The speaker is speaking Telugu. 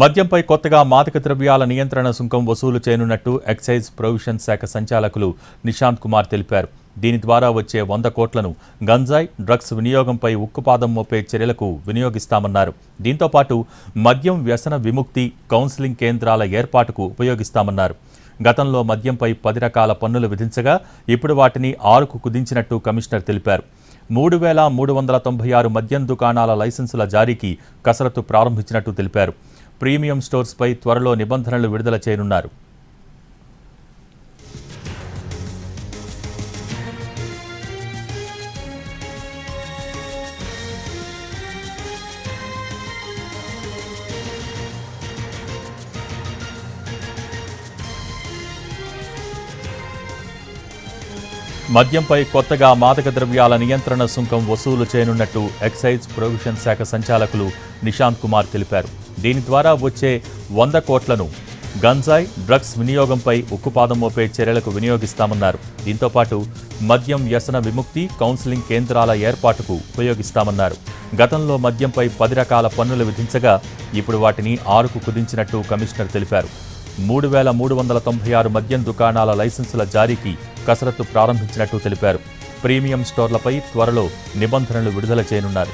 మద్యంపై కొత్తగా మాదక ద్రవ్యాల నియంత్రణ సుంకం వసూలు చేయనున్నట్టు ఎక్సైజ్ ప్రొవిషన్ శాఖ సంచాలకులు నిశాంత్ కుమార్ తెలిపారు. దీని ద్వారా వచ్చే 100 కోట్లను గంజాయి, డ్రగ్స్ వినియోగంపై ఉక్కుపాదం మోపే చర్యలకు వినియోగిస్తామన్నారు. దీంతో పాటు మద్యం వ్యసన విముక్తి కౌన్సిలింగ్ కేంద్రాల ఏర్పాటుకు ఉపయోగిస్తామన్నారు. గతంలో మద్యంపై 10 రకాల పన్నులు విధించగా ఇప్పుడు వాటిని 6కు కుదించినట్టు కమిషనర్ తెలిపారు. 3,396 మద్యం దుకాణాల లైసెన్సుల జారీకి కసరత్తు ప్రారంభించినట్టు తెలిపారు. ప్రీమియం స్టోర్స్పై త్వరలో నిబంధనలు విడుదల చేయనున్నారు. మద్యంపై కొత్తగా మాదక ద్రవ్యాల నియంత్రణ సుంకం వసూలు చేయనున్నట్టు ఎక్సైజ్ ప్రొవిషన్ శాఖ సంచాలకులు నిశాంత్ కుమార్ తెలిపారు. దీని ద్వారా వచ్చే 100 కోట్లను గంజాయి, డ్రగ్స్ వినియోగంపై ఉక్కుపాదం మోపే చర్యలకు వినియోగిస్తామన్నారు. దీంతో పాటు మద్యం వ్యసన విముక్తి కౌన్సిలింగ్ కేంద్రాల ఏర్పాటుకు ఉపయోగిస్తామన్నారు. గతంలో మద్యంపై 10 రకాల పన్నులు విధించగా ఇప్పుడు వాటిని 6కు కుదించినట్టు కమిషనర్ తెలిపారు. 3,396 మద్యం దుకాణాల లైసెన్సుల జారీకి కసరత్తు ప్రారంభించినట్టు తెలిపారు. ప్రీమియం స్టోర్లపై త్వరలో నిబంధనలు విడుదల చేయనున్నారు.